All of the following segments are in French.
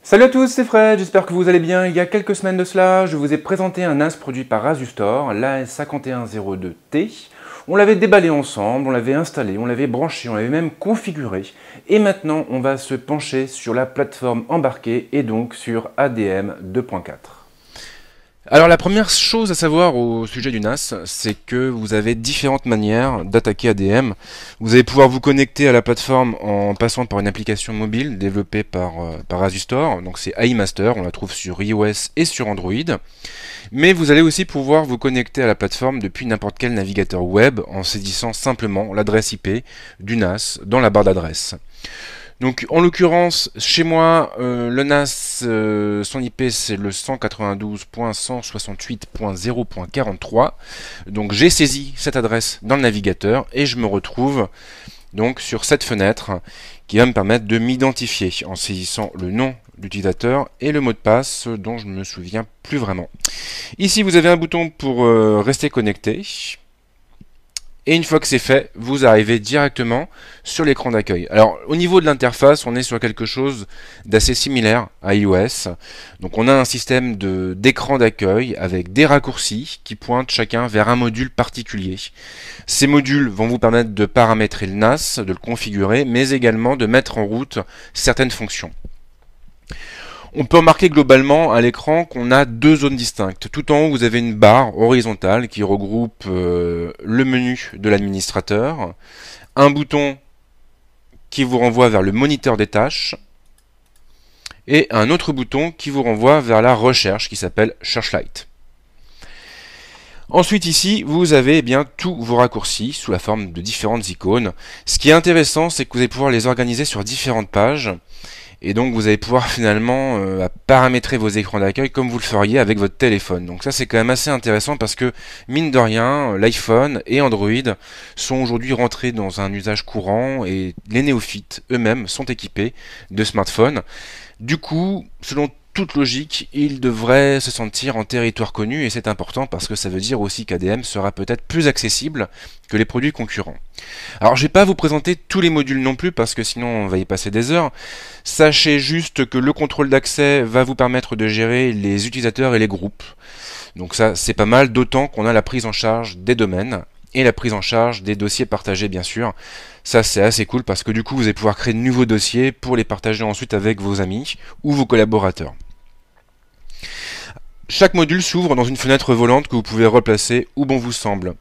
Salut à tous, c'est Fred, j'espère que vous allez bien. Il y a quelques semaines de cela, je vous ai présenté un NAS produit par Asustor, l'AS5102T. On l'avait déballé ensemble, on l'avait installé, on l'avait branché, on l'avait même configuré. Et maintenant, on va se pencher sur la plateforme embarquée et donc sur ADM 2.4. Alors la première chose à savoir au sujet du NAS, c'est que vous avez différentes manières d'attaquer ADM. Vous allez pouvoir vous connecter à la plateforme en passant par une application mobile développée par Asustor, donc c'est AIMaster, on la trouve sur iOS et sur Android. Mais vous allez aussi pouvoir vous connecter à la plateforme depuis n'importe quel navigateur web en saisissant simplement l'adresse IP du NAS dans la barre d'adresse. Donc en l'occurrence, chez moi, le NAS, son IP c'est le 192.168.0.43. Donc j'ai saisi cette adresse dans le navigateur et je me retrouve donc sur cette fenêtre qui va me permettre de m'identifier en saisissant le nom d'utilisateur et le mot de passe dont je ne me souviens plus vraiment. Ici vous avez un bouton pour rester connecté. Et une fois que c'est fait, vous arrivez directement sur l'écran d'accueil. Alors, au niveau de l'interface, on est sur quelque chose d'assez similaire à iOS. Donc, on a un système d'écran d'accueil avec des raccourcis qui pointent chacun vers un module particulier. Ces modules vont vous permettre de paramétrer le NAS, de le configurer, mais également de mettre en route certaines fonctions. On peut remarquer globalement à l'écran qu'on a deux zones distinctes. Tout en haut, vous avez une barre horizontale qui regroupe le menu de l'administrateur, un bouton qui vous renvoie vers le moniteur des tâches et un autre bouton qui vous renvoie vers la recherche qui s'appelle Searchlight. Ensuite ici, vous avez bien tous vos raccourcis sous la forme de différentes icônes. Ce qui est intéressant, c'est que vous allez pouvoir les organiser sur différentes pages. Et donc vous allez pouvoir finalement paramétrer vos écrans d'accueil comme vous le feriez avec votre téléphone. Donc ça c'est quand même assez intéressant parce que mine de rien, l'iPhone et Android sont aujourd'hui rentrés dans un usage courant et les néophytes eux-mêmes sont équipés de smartphones. Du coup, selon toute logique, ils devraient se sentir en territoire connu et c'est important parce que ça veut dire aussi qu'ADM sera peut-être plus accessible que les produits concurrents. Alors je ne vais pas vous présenter tous les modules non plus parce que sinon on va y passer des heures. Sachez juste que le contrôle d'accès va vous permettre de gérer les utilisateurs et les groupes. Donc ça c'est pas mal, d'autant qu'on a la prise en charge des domaines et la prise en charge des dossiers partagés bien sûr. Ça c'est assez cool parce que du coup vous allez pouvoir créer de nouveaux dossiers pour les partager ensuite avec vos amis ou vos collaborateurs. Chaque module s'ouvre dans une fenêtre volante que vous pouvez replacer où bon vous semble.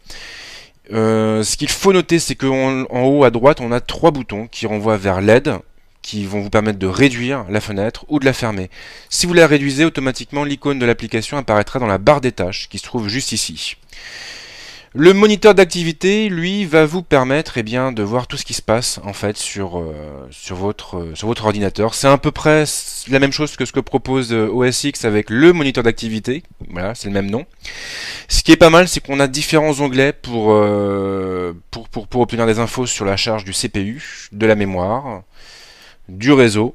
Ce qu'il faut noter, c'est qu'en haut à droite, on a trois boutons qui renvoient vers l'aide, qui vont vous permettre de réduire la fenêtre ou de la fermer. Si vous la réduisez, automatiquement l'icône de l'application apparaîtra dans la barre des tâches qui se trouve juste ici. Le moniteur d'activité, lui, va vous permettre de voir tout ce qui se passe en fait sur votre ordinateur. C'est à peu près la même chose que ce que propose OS X avec le moniteur d'activité. Voilà, c'est le même nom. Ce qui est pas mal, c'est qu'on a différents onglets pour obtenir des infos sur la charge du CPU, de la mémoire, du réseau,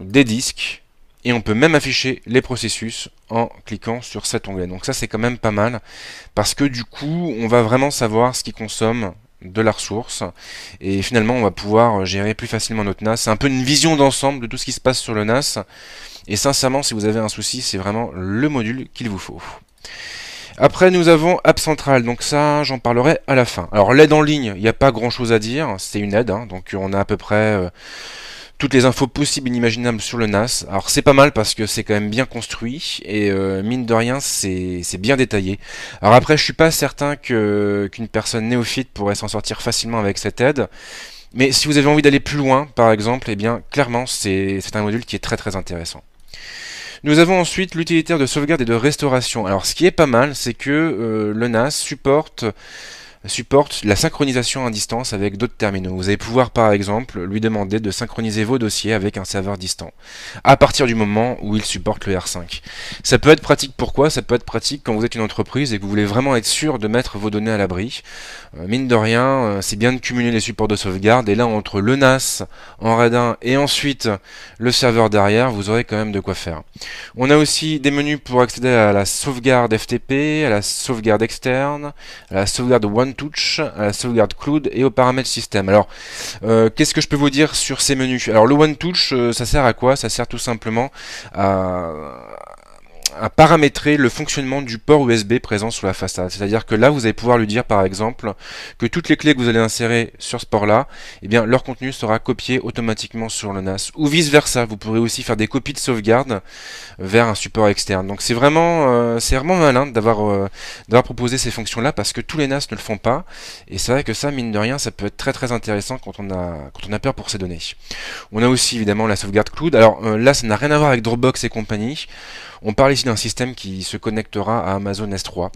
des disques. Et on peut même afficher les processus en cliquant sur cet onglet. Donc ça c'est quand même pas mal parce que du coup on va vraiment savoir ce qui consomme de la ressource et finalement on va pouvoir gérer plus facilement notre NAS. C'est un peu une vision d'ensemble de tout ce qui se passe sur le NAS et sincèrement si vous avez un souci c'est vraiment le module qu'il vous faut. Après nous avons App Central, donc ça j'en parlerai à la fin. Alors l'aide en ligne, il n'y a pas grand chose à dire, c'est une aide, donc on a à peu près toutes les infos possibles et inimaginables sur le NAS. Alors c'est pas mal parce que c'est quand même bien construit et mine de rien c'est bien détaillé. Alors après je suis pas certain qu'une personne néophyte pourrait s'en sortir facilement avec cette aide. Mais si vous avez envie d'aller plus loin par exemple, clairement c'est un module qui est très très intéressant. Nous avons ensuite l'utilitaire de sauvegarde et de restauration. Alors ce qui est pas mal c'est que le NAS supporte la synchronisation à distance avec d'autres terminaux. Vous allez pouvoir par exemple lui demander de synchroniser vos dossiers avec un serveur distant à partir du moment où il supporte le R5. Ça peut être pratique pourquoi? Ça peut être pratique quand vous êtes une entreprise et que vous voulez vraiment être sûr de mettre vos données à l'abri. Mine de rien, c'est bien de cumuler les supports de sauvegarde et là entre le NAS en RAID 1 et ensuite le serveur derrière, vous aurez quand même de quoi faire. On a aussi des menus pour accéder à la sauvegarde FTP, à la sauvegarde externe, à la sauvegarde one OneTouch, à la sauvegarde cloud et aux paramètres système. Alors, qu'est-ce que je peux vous dire sur ces menus? Alors, le OneTouch, ça sert à quoi? Ça sert tout simplement à paramétrer le fonctionnement du port USB présent sur la façade. C'est-à-dire que là, vous allez pouvoir lui dire, par exemple, que toutes les clés que vous allez insérer sur ce port-là, eh bien, leur contenu sera copié automatiquement sur le NAS. Ou vice-versa, vous pourrez aussi faire des copies de sauvegarde vers un support externe. Donc c'est vraiment malin d'avoir proposé ces fonctions-là parce que tous les NAS ne le font pas. Et c'est vrai que ça, mine de rien, ça peut être très très intéressant quand on a peur pour ces données. On a aussi évidemment la sauvegarde cloud. Alors là, ça n'a rien à voir avec Dropbox et compagnie. On parle ici d'un système qui se connectera à Amazon S3.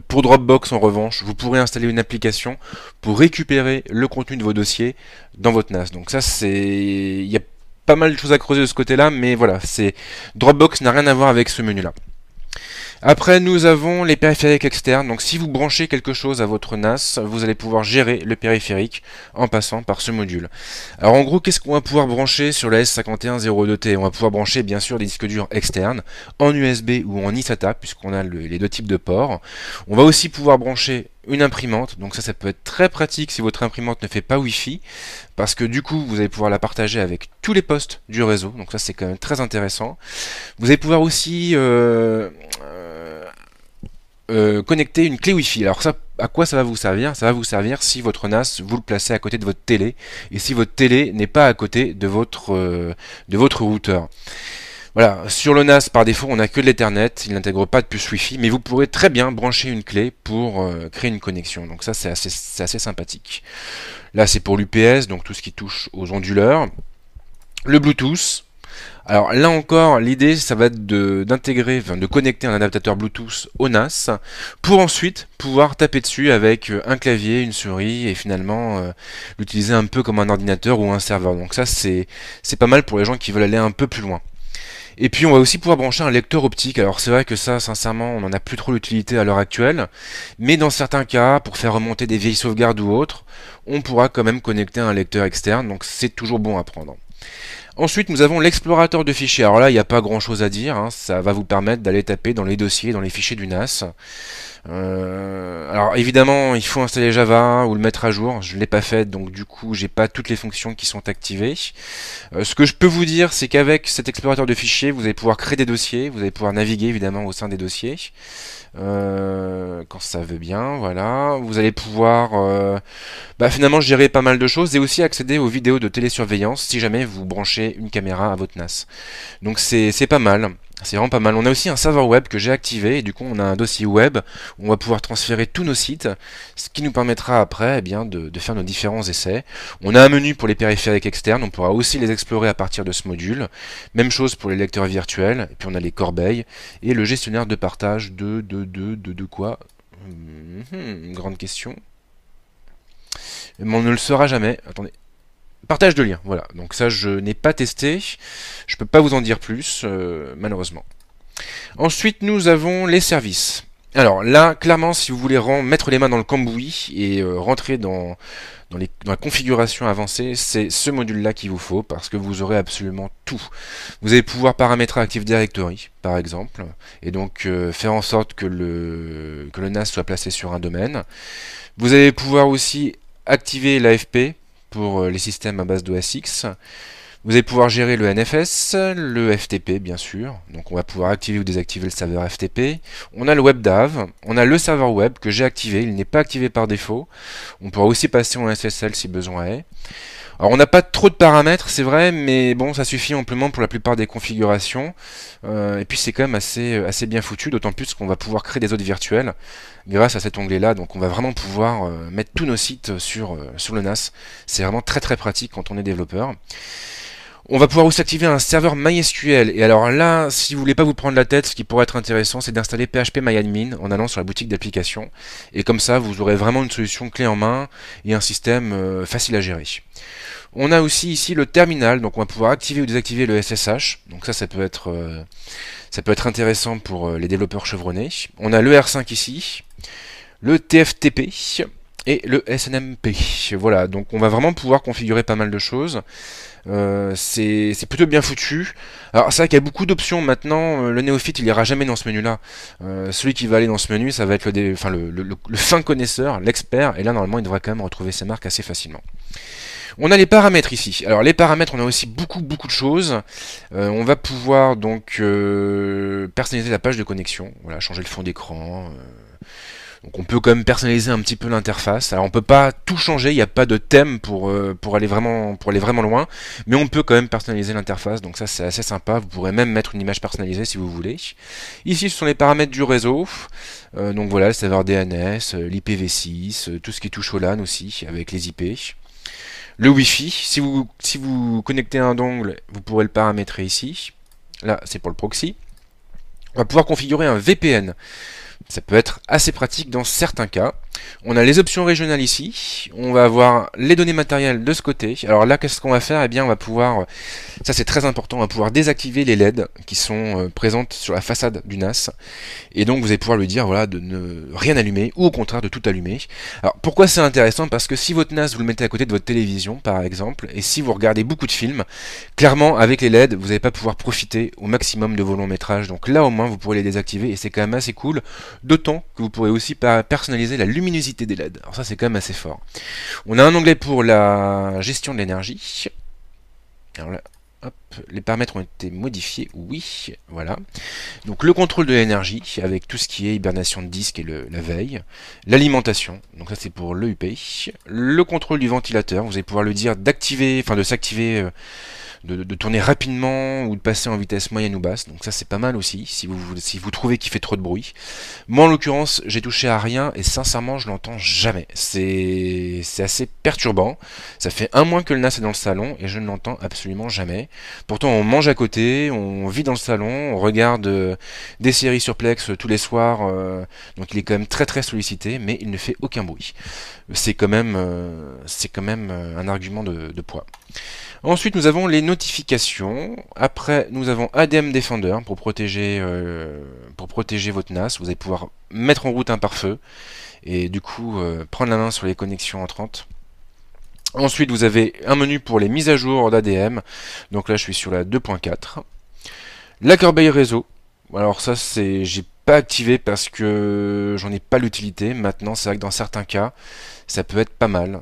Pour Dropbox, en revanche, vous pourrez installer une application pour récupérer le contenu de vos dossiers dans votre NAS. Donc ça, il y a pas mal de choses à creuser de ce côté-là, mais voilà, Dropbox n'a rien à voir avec ce menu-là. Après, nous avons les périphériques externes. Donc, si vous branchez quelque chose à votre NAS, vous allez pouvoir gérer le périphérique en passant par ce module. Alors, en gros, qu'est-ce qu'on va pouvoir brancher sur la S5102T? On va pouvoir brancher, bien sûr, des disques durs externes en USB ou en eSATA, puisqu'on a les deux types de ports. On va aussi pouvoir brancher une imprimante, donc ça peut être très pratique si votre imprimante ne fait pas Wi-Fi, parce que du coup vous allez pouvoir la partager avec tous les postes du réseau, donc ça c'est quand même très intéressant. Vous allez pouvoir aussi connecter une clé Wi-Fi. Alors ça, à quoi ça va vous servir? Ça va vous servir si votre NAS vous le placez à côté de votre télé, et si votre télé n'est pas à côté de votre routeur. Voilà, sur le NAS par défaut on n'a que de l'Ethernet, il n'intègre pas de puce Wi-Fi, mais vous pourrez très bien brancher une clé pour créer une connexion, donc ça c'est assez sympathique. Là c'est pour l'UPS, donc tout ce qui touche aux onduleurs. Le Bluetooth, alors là encore l'idée ça va être de connecter un adaptateur Bluetooth au NAS, pour ensuite pouvoir taper dessus avec un clavier, une souris, et finalement l'utiliser un peu comme un ordinateur ou un serveur. Donc ça c'est pas mal pour les gens qui veulent aller un peu plus loin. Et puis on va aussi pouvoir brancher un lecteur optique. Alors c'est vrai que ça, sincèrement, on n'en a plus trop l'utilité à l'heure actuelle. Mais dans certains cas, pour faire remonter des vieilles sauvegardes ou autres, on pourra quand même connecter un lecteur externe. Donc c'est toujours bon à prendre. Ensuite, nous avons l'explorateur de fichiers. Alors là, il n'y a pas grand chose à dire. Ça va vous permettre d'aller taper dans les dossiers, dans les fichiers du NAS. Alors évidemment il faut installer Java ou le mettre à jour, je ne l'ai pas fait donc du coup j'ai pas toutes les fonctions qui sont activées. Ce que je peux vous dire c'est qu'avec cet explorateur de fichiers vous allez pouvoir créer des dossiers, vous allez pouvoir naviguer évidemment au sein des dossiers quand ça veut bien, voilà. Vous allez pouvoir finalement gérer pas mal de choses et aussi accéder aux vidéos de télésurveillance si jamais vous branchez une caméra à votre NAS. Donc c'est pas mal. C'est vraiment pas mal. On a aussi un serveur web que j'ai activé et du coup on a un dossier web où on va pouvoir transférer tous nos sites, ce qui nous permettra après de faire nos différents essais. On a un menu pour les périphériques externes, on pourra aussi les explorer à partir de ce module. Même chose pour les lecteurs virtuels, et puis on a les corbeilles et le gestionnaire de partage de quoi? Une grande question. Mais on ne le saura jamais. Attendez. Partage de liens, voilà. Donc ça, je n'ai pas testé. Je peux pas vous en dire plus, malheureusement. Ensuite, nous avons les services. Alors là, clairement, si vous voulez mettre les mains dans le cambouis et rentrer dans la configuration avancée, c'est ce module-là qu'il vous faut parce que vous aurez absolument tout. Vous allez pouvoir paramétrer Active Directory, par exemple, et donc faire en sorte que le NAS soit placé sur un domaine. Vous allez pouvoir aussi activer l'AFP pour les systèmes à base d'OS X. Vous allez pouvoir gérer le NFS, le FTP bien sûr, donc on va pouvoir activer ou désactiver le serveur FTP. On a le WebDAV, on a le serveur web que j'ai activé, il n'est pas activé par défaut. On pourra aussi passer en SSL si besoin est. Alors on n'a pas trop de paramètres, c'est vrai, mais bon, ça suffit amplement pour la plupart des configurations. Et puis c'est quand même assez bien foutu, d'autant plus qu'on va pouvoir créer des hôtes virtuels grâce à cet onglet-là. Donc on va vraiment pouvoir mettre tous nos sites sur le NAS. C'est vraiment très très pratique quand on est développeur. On va pouvoir aussi activer un serveur MySQL. Et alors là, si vous voulez pas vous prendre la tête, ce qui pourrait être intéressant, c'est d'installer PHPMyAdmin en allant sur la boutique d'applications. Et comme ça, vous aurez vraiment une solution clé en main et un système facile à gérer. On a aussi ici le terminal, donc on va pouvoir activer ou désactiver le SSH. Donc ça peut être intéressant pour les développeurs chevronnés. On a le R5 ici, le TFTP. et le SNMP. Voilà, donc on va vraiment pouvoir configurer pas mal de choses. C'est plutôt bien foutu. Alors c'est vrai qu'il y a beaucoup d'options maintenant. Le néophyte il ira jamais dans ce menu là. Celui qui va aller dans ce menu ça va être le fin connaisseur, l'expert, et là normalement il devrait quand même retrouver ses marques assez facilement. On a les paramètres ici. Alors les paramètres, on a aussi beaucoup de choses. On va pouvoir donc personnaliser la page de connexion. Voilà, changer le fond d'écran. Donc on peut quand même personnaliser un petit peu l'interface. Alors on peut pas tout changer, il n'y a pas de thème pour aller vraiment loin, mais on peut quand même personnaliser l'interface. Donc ça c'est assez sympa. Vous pourrez même mettre une image personnalisée si vous voulez. Ici ce sont les paramètres du réseau. Donc voilà, le serveur DNS, l'IPv6, tout ce qui touche au LAN aussi avec les IP. Le Wi-Fi, si vous connectez un dongle, vous pourrez le paramétrer ici. Là, c'est pour le proxy. On va pouvoir configurer un VPN. Ça peut être assez pratique dans certains cas. On a les options régionales ici. On va avoir les données matérielles de ce côté. Alors là, qu'est-ce qu'on va faire? Eh bien, on va pouvoir, ça c'est très important, on va pouvoir désactiver les LED qui sont présentes sur la façade du NAS. Et donc, vous allez pouvoir lui dire voilà, de ne rien allumer ou au contraire de tout allumer. Alors, pourquoi c'est intéressant? Parce que si votre NAS, vous le mettez à côté de votre télévision, par exemple, et si vous regardez beaucoup de films, clairement, avec les LED, vous n'allez pas pouvoir profiter au maximum de vos longs métrages. Donc là, au moins, vous pourrez les désactiver et c'est quand même assez cool. D'autant que vous pourrez aussi personnaliser la luminosité des LED. Alors ça c'est quand même assez fort. On a un onglet pour la gestion de l'énergie. Alors là, hop, les paramètres ont été modifiés, oui, voilà. Donc le contrôle de l'énergie, avec tout ce qui est hibernation de disque et la veille. L'alimentation, donc ça c'est pour l'EUP. Le contrôle du ventilateur, vous allez pouvoir le dire d'activer, enfin de s'activer, de tourner rapidement ou de passer en vitesse moyenne ou basse. Donc ça c'est pas mal aussi, si vous trouvez qu'il fait trop de bruit. Moi en l'occurrence, j'ai touché à rien et sincèrement je l'entends jamais. C'est assez perturbant. Ça fait un mois que le NAS est dans le salon et je ne l'entends absolument jamais. Pourtant on mange à côté, on vit dans le salon, on regarde des séries sur Plex tous les soirs, donc il est quand même très sollicité, mais il ne fait aucun bruit. C'est quand même un argument de poids. Ensuite, nous avons les notifications. Après, nous avons ADM Defender pour protéger votre NAS. Vous allez pouvoir mettre en route un pare-feu et du coup prendre la main sur les connexions entrantes. Ensuite, vous avez un menu pour les mises à jour d'ADM. Donc là, je suis sur la 2.4. La corbeille réseau. Alors ça, j'ai pas activé parce que j'en ai pas l'utilité. Maintenant, c'est vrai que dans certains cas, ça peut être pas mal.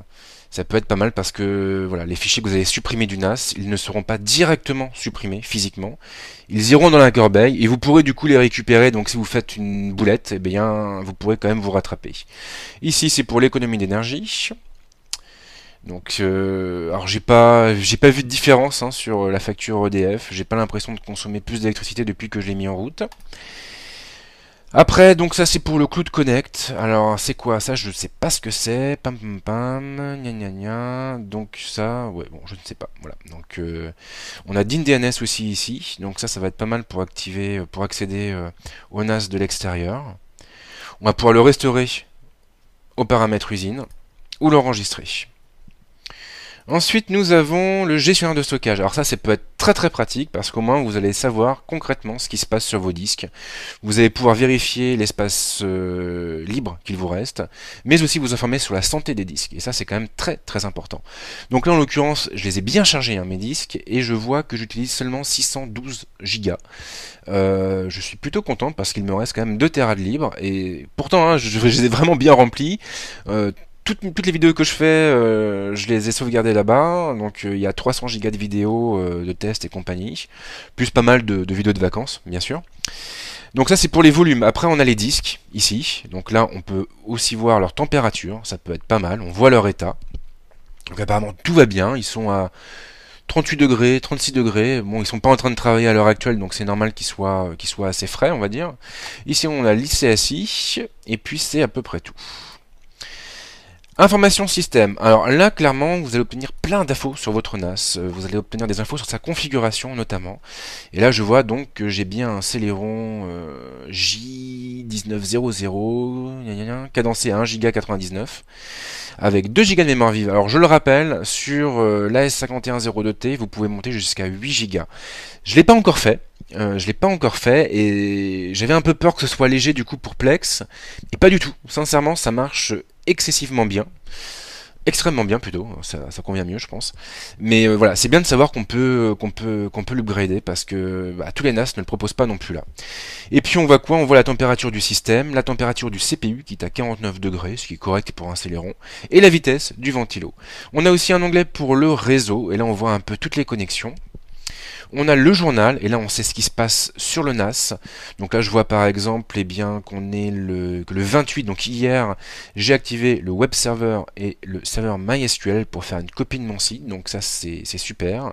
Ça peut être pas mal parce que voilà, les fichiers que vous avez supprimés du NAS, ils ne seront pas directement supprimés physiquement. Ils iront dans la corbeille et vous pourrez du coup les récupérer. Donc si vous faites une boulette, eh bien vous pourrez quand même vous rattraper. Ici c'est pour l'économie d'énergie. Donc alors j'ai pas vu de différence sur la facture EDF. J'ai pas l'impression de consommer plus d'électricité depuis que je l'ai mis en route. Après, donc ça c'est pour le Cloud Connect. Alors c'est quoi ça? Je ne sais pas ce que c'est. Pam pam pam, gna gna gna. Donc ça, ouais, bon, je ne sais pas. Voilà. Donc on a DynDNS aussi ici. Donc ça va être pas mal pour accéder au NAS de l'extérieur. On va pouvoir le restaurer aux paramètres usine ou l'enregistrer. Ensuite, nous avons le gestionnaire de stockage. Alors ça peut être très pratique parce qu'au moins vous allez savoir concrètement ce qui se passe sur vos disques. Vous allez pouvoir vérifier l'espace libre qu'il vous reste, mais aussi vous informer sur la santé des disques. Et ça, c'est quand même très important. Donc là, en l'occurrence, je les ai bien chargés, mes disques, et je vois que j'utilise seulement 612 Go. Je suis plutôt content parce qu'il me reste quand même 2 Tera de libre, et pourtant, je les ai vraiment bien remplis. Toutes les vidéos que je fais, je les ai sauvegardées là-bas. Donc il y a 300 Go de vidéos de tests et compagnie, plus pas mal de vidéos de vacances, bien sûr. Donc ça c'est pour les volumes. Après on a les disques ici. Donc là on peut aussi voir leur température. Ça peut être pas mal. On voit leur état. Donc apparemment tout va bien. Ils sont à 38 degrés, 36 degrés. Bon, ils sont pas en train de travailler à l'heure actuelle, donc c'est normal qu'ils soient assez frais, on va dire. Ici on a l'ICSI et puis c'est à peu près tout. Information système. Alors là, clairement, vous allez obtenir plein d'infos sur votre NAS. Vous allez obtenir des infos sur sa configuration notamment. Et là, je vois donc que j'ai bien un Celeron J1900 cadencé à 1,99 Go avec 2 Go de mémoire vive. Alors je le rappelle, sur l'AS5102T, vous pouvez monter jusqu'à 8 Go. Je l'ai pas encore fait. Et j'avais un peu peur que ce soit léger du coup pour Plex. Et pas du tout. Sincèrement, ça marche excessivement bien. Extrêmement bien plutôt, ça convient mieux je pense. Mais voilà, c'est bien de savoir qu'on peut l'upgrader parce que bah, tous les NAS ne le proposent pas non plus là. Et puis on voit quoi? On voit la température du système, la température du CPU qui est à 49 degrés, ce qui est correct pour un Celeron, et la vitesse du ventilo. On a aussi un onglet pour le réseau, et là on voit un peu toutes les connexions. On a le journal, et là on sait ce qui se passe sur le NAS. Donc là je vois par exemple eh bien, qu'on est que le 28, donc hier j'ai activé le web server et le serveur MySQL pour faire une copie de mon site, donc ça c'est super.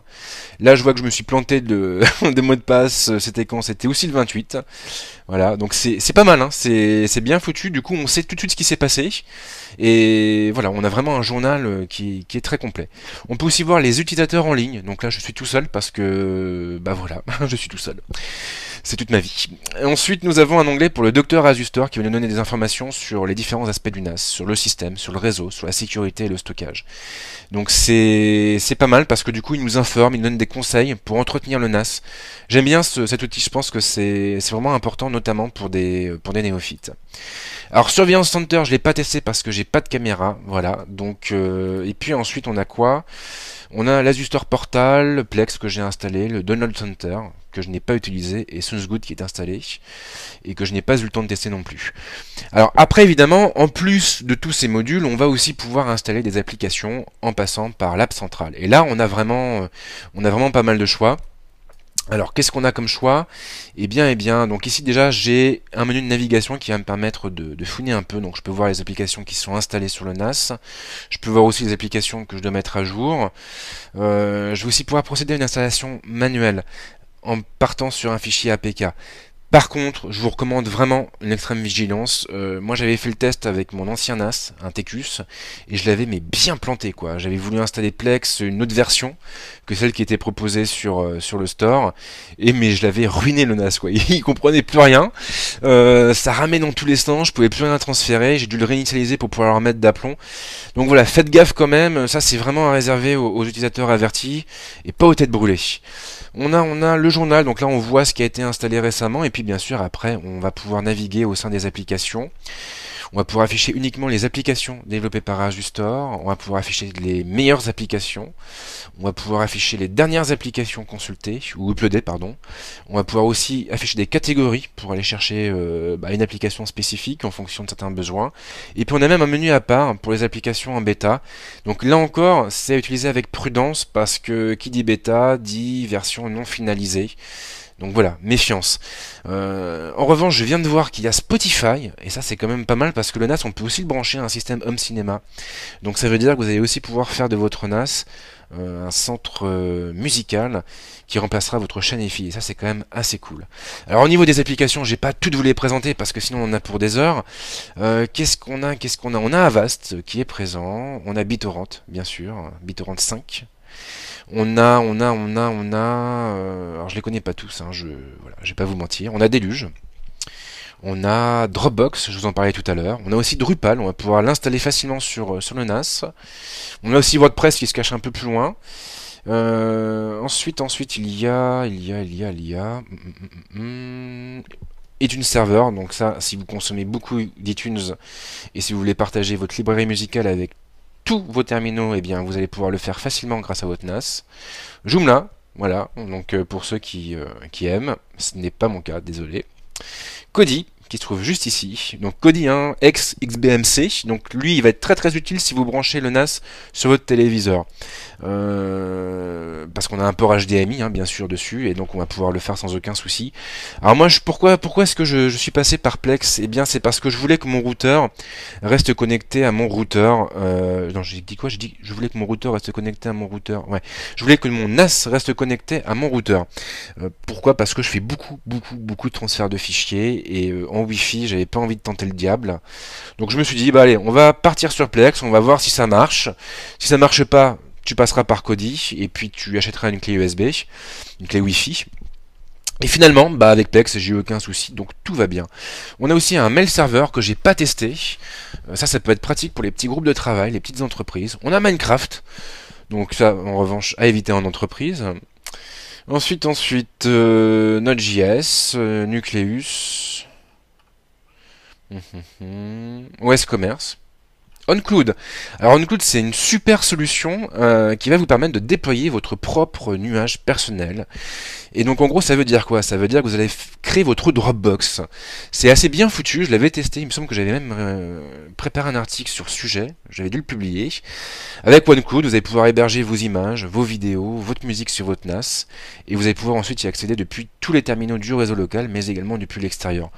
Là je vois que je me suis planté de mot de passe, c'était quand? C'était aussi le 28. Voilà, donc c'est pas mal, hein, c'est bien foutu, du coup on sait tout de suite ce qui s'est passé, et voilà, on a vraiment un journal qui est très complet. On peut aussi voir les utilisateurs en ligne, donc là je suis tout seul parce que, bah voilà, je suis tout seul. C'est toute ma vie. Et ensuite, nous avons un onglet pour le docteur Asustor qui va nous donner des informations sur les différents aspects du NAS, sur le système, sur le réseau, sur la sécurité et le stockage. Donc c'est pas mal parce que du coup, il nous informe, il nous donne des conseils pour entretenir le NAS. J'aime bien cet outil, je pense que c'est vraiment important, notamment pour des néophytes. Alors Surveillance Center, je l'ai pas testé parce que j'ai pas de caméra, voilà. Donc et puis ensuite on a quoi? On a l'Asustor Portal, Plex que j'ai installé, le Download Center que je n'ai pas utilisé et SourceGood qui est installé et que je n'ai pas eu le temps de tester non plus. Alors après évidemment, en plus de tous ces modules, on va aussi pouvoir installer des applications en passant par l'app centrale. Et là, on a vraiment pas mal de choix. Alors, qu'est-ce qu'on a comme choix? Eh bien, donc ici déjà, j'ai un menu de navigation qui va me permettre de fouiner un peu. Donc, je peux voir les applications qui sont installées sur le NAS. Je peux voir aussi les applications que je dois mettre à jour. Je vais aussi pouvoir procéder à une installation manuelle en partant sur un fichier APK. Par contre, je vous recommande vraiment une extrême vigilance. Moi, j'avais fait le test avec mon ancien NAS, un TECUS, et je l'avais mais bien planté quoi. J'avais voulu installer Plex, une autre version que celle qui était proposée sur le store, et mais je l'avais ruiné le NAS quoi. Il comprenait plus rien. Ça ramait dans tous les sens, je pouvais plus rien transférer. J'ai dû le réinitialiser pour pouvoir le remettre d'aplomb. Donc voilà, faites gaffe quand même. Ça, c'est vraiment à réserver aux utilisateurs avertis et pas aux têtes brûlées. On a le journal, donc là on voit ce qui a été installé récemment, et puis bien sûr après on va pouvoir naviguer au sein des applications. On va pouvoir afficher uniquement les applications développées par Asustor, on va pouvoir afficher les meilleures applications, on va pouvoir afficher les dernières applications consultées, ou uploadées pardon. On va pouvoir aussi afficher des catégories pour aller chercher une application spécifique en fonction de certains besoins. Et puis on a même un menu à part pour les applications en bêta. Donc là encore, c'est à utiliser avec prudence parce que qui dit bêta dit version non finalisée. Donc voilà, méfiance. En revanche, je viens de voir qu'il y a Spotify, et ça c'est quand même pas mal parce que le NAS, on peut aussi le brancher à un système Home Cinema. Donc ça veut dire que vous allez aussi pouvoir faire de votre NAS un centre musical qui remplacera votre chaîne EFI, et ça c'est quand même assez cool. Alors au niveau des applications, j'ai pas toutes vous les présenter parce que sinon on en a pour des heures. Qu'est-ce qu'on a? On a Avast qui est présent, on a BitTorrent, bien sûr, BitTorrent 5. Alors je les connais pas tous, hein, je vais pas vous mentir. On a Deluge, on a Dropbox, je vous en parlais tout à l'heure. On a aussi Drupal, on va pouvoir l'installer facilement sur le NAS. On a aussi WordPress qui se cache un peu plus loin. Ensuite, il y a iTunes Server, donc ça, si vous consommez beaucoup d'iTunes et si vous voulez partager votre librairie musicale avec tous vos terminaux, eh bien, vous allez pouvoir le faire facilement grâce à votre NAS. Joomla, voilà, donc pour ceux qui aiment, ce n'est pas mon cas, désolé. Kodi, qui se trouve juste ici. Donc Kodi, hein, ex XBMC. Donc lui, il va être très très utile si vous branchez le NAS sur votre téléviseur. Parce qu'on a un port HDMI, hein, bien sûr, dessus, et donc on va pouvoir le faire sans aucun souci. Alors moi, pourquoi est-ce que je suis passé par Plex? Eh bien, c'est parce que je voulais que mon routeur reste connecté à mon routeur. Non, j'ai dit quoi? J'ai dit je voulais que mon routeur reste connecté à mon routeur. Ouais, je voulais que mon NAS reste connecté à mon routeur. Pourquoi? Parce que je fais beaucoup de transferts de fichiers et en Wi-Fi, j'avais pas envie de tenter le diable. Donc je me suis dit, bah allez, on va partir sur Plex, on va voir si ça marche. Si ça marche pas, tu passeras par Kodi et puis tu achèteras une clé USB, une clé Wi-Fi. Et finalement, bah avec Plex, j'ai eu aucun souci, donc tout va bien. On a aussi un mail serveur que j'ai pas testé. Ça peut être pratique pour les petits groupes de travail, les petites entreprises. On a Minecraft, donc ça, en revanche, à éviter en entreprise. Ensuite, Node.js, Nucleus, OS Commerce. OnCloud. Alors OnCloud, c'est une super solution qui va vous permettre de déployer votre propre nuage personnel. Et donc en gros, ça veut dire quoi? Ça veut dire que vous allez créer votre Dropbox. C'est assez bien foutu, je l'avais testé, il me semble que j'avais même préparé un article sur ce sujet, j'avais dû le publier. Avec OneCloud, vous allez pouvoir héberger vos images, vos vidéos, votre musique sur votre NAS, et vous allez pouvoir ensuite y accéder depuis tous les terminaux du réseau local, mais également depuis l'extérieur.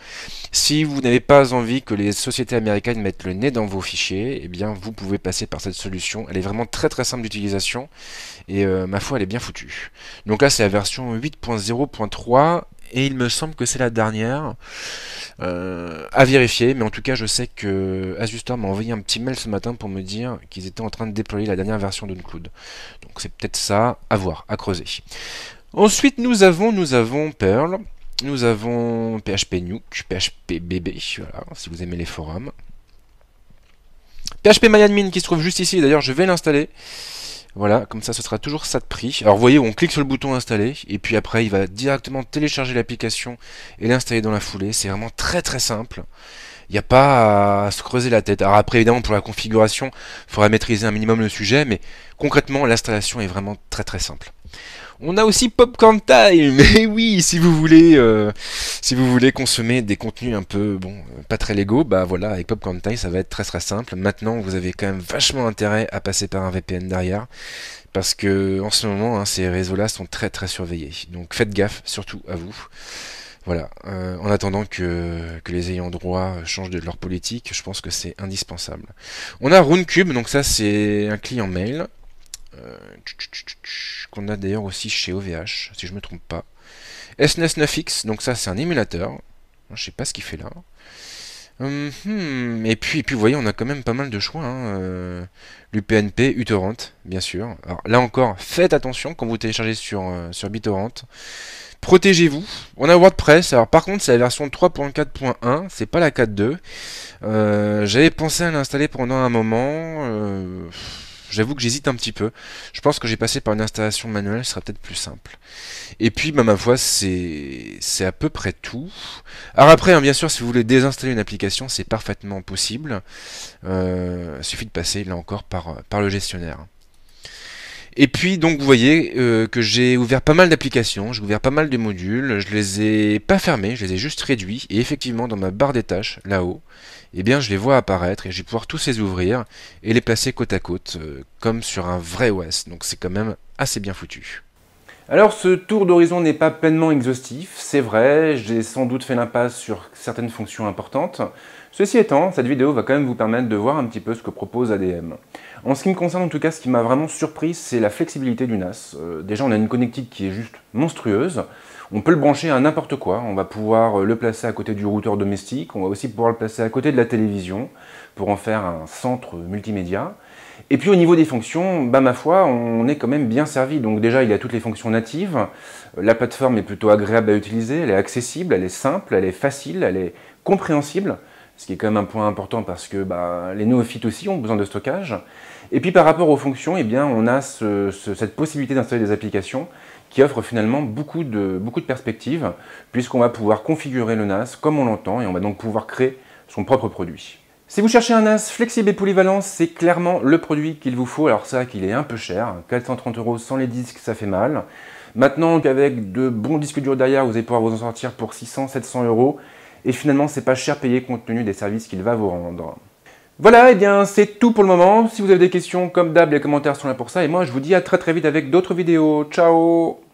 Si vous n'avez pas envie que les sociétés américaines mettent le nez dans vos fichiers, eh bien vous pouvez passer par cette solution. Elle est vraiment très très simple d'utilisation, et ma foi elle est bien foutue. Donc là c'est la version 8.0.3, et il me semble que c'est la dernière, à vérifier, mais en tout cas je sais que Asustor m'a envoyé un petit mail ce matin pour me dire qu'ils étaient en train de déployer la dernière version d'OnCloud. Donc c'est peut-être ça, à voir, à creuser. Ensuite nous avons Perl, nous avons PHP Nuke, PHP BB, voilà, si vous aimez les forums. PHPMyAdmin qui se trouve juste ici, d'ailleurs je vais l'installer. Voilà, comme ça ce sera toujours ça de prix. Alors vous voyez, on clique sur le bouton installer, et puis après il va directement télécharger l'application et l'installer dans la foulée. C'est vraiment très très simple. Il n'y a pas à se creuser la tête. Alors après évidemment pour la configuration, il faudra maîtriser un minimum le sujet, mais concrètement l'installation est vraiment très très simple. On a aussi Popcorn Time, mais oui, si vous voulez consommer des contenus un peu, pas très légaux, bah voilà, avec Popcorn Time, ça va être très très simple. Maintenant, vous avez quand même vachement intérêt à passer par un VPN derrière, parce que en ce moment, ces réseaux-là sont très très surveillés. Donc faites gaffe, surtout à vous. Voilà, en attendant que les ayants droit changent de leur politique, je pense que c'est indispensable. On a RuneCube, donc ça c'est un client mail. Qu'on a d'ailleurs aussi chez OVH, si je me trompe pas. SNES 9X, donc ça c'est un émulateur. Je sais pas ce qu'il fait là. Et puis vous voyez, on a quand même pas mal de choix. L'UPnP, uTorrent, bien sûr. Alors là encore, faites attention quand vous téléchargez sur BitTorrent. Protégez-vous. On a WordPress. Alors par contre, c'est la version 3.4.1, c'est pas la 4.2. J'avais pensé à l'installer pendant un moment. J'avoue que j'hésite un petit peu. Je pense que j'ai passé par une installation manuelle, ce sera peut-être plus simple. Et puis, ma foi, c'est à peu près tout. Alors après, bien sûr, si vous voulez désinstaller une application, c'est parfaitement possible. Il suffit de passer, là encore, par le gestionnaire. Et puis donc vous voyez que j'ai ouvert pas mal d'applications, j'ai ouvert pas mal de modules, je les ai pas fermés, je les ai juste réduits, et effectivement dans ma barre des tâches, là-haut, eh bien je les vois apparaître et je vais pouvoir tous les ouvrir et les placer côte à côte, comme sur un vrai OS, donc c'est quand même assez bien foutu. Alors ce tour d'horizon n'est pas pleinement exhaustif, c'est vrai, j'ai sans doute fait l'impasse sur certaines fonctions importantes. Ceci étant, cette vidéo va quand même vous permettre de voir un petit peu ce que propose ADM. En ce qui me concerne en tout cas, ce qui m'a vraiment surpris, c'est la flexibilité du NAS. Déjà on a une connectique qui est juste monstrueuse, on peut le brancher à n'importe quoi, on va pouvoir le placer à côté du routeur domestique, on va aussi pouvoir le placer à côté de la télévision pour en faire un centre multimédia. Et puis au niveau des fonctions, ma foi, on est quand même bien servi. Donc déjà, il y a toutes les fonctions natives. La plateforme est plutôt agréable à utiliser, elle est accessible, elle est simple, elle est facile, elle est compréhensible. Ce qui est quand même un point important parce que les néophytes aussi ont besoin de stockage. Et puis par rapport aux fonctions, eh bien, on a cette possibilité d'installer des applications qui offrent finalement beaucoup de perspectives, puisqu'on va pouvoir configurer le NAS comme on l'entend et on va donc pouvoir créer son propre produit. Si vous cherchez un NAS flexible et polyvalent, c'est clairement le produit qu'il vous faut. Alors c'est vrai qu'il est un peu cher, 430 € sans les disques, ça fait mal. Maintenant qu'avec de bons disques durs derrière, vous allez pouvoir vous en sortir pour 600-700 €. Et finalement, c'est pas cher payé compte tenu des services qu'il va vous rendre. Voilà, et bien c'est tout pour le moment. Si vous avez des questions, comme d'hab, les commentaires sont là pour ça. Et moi, je vous dis à très très vite avec d'autres vidéos. Ciao!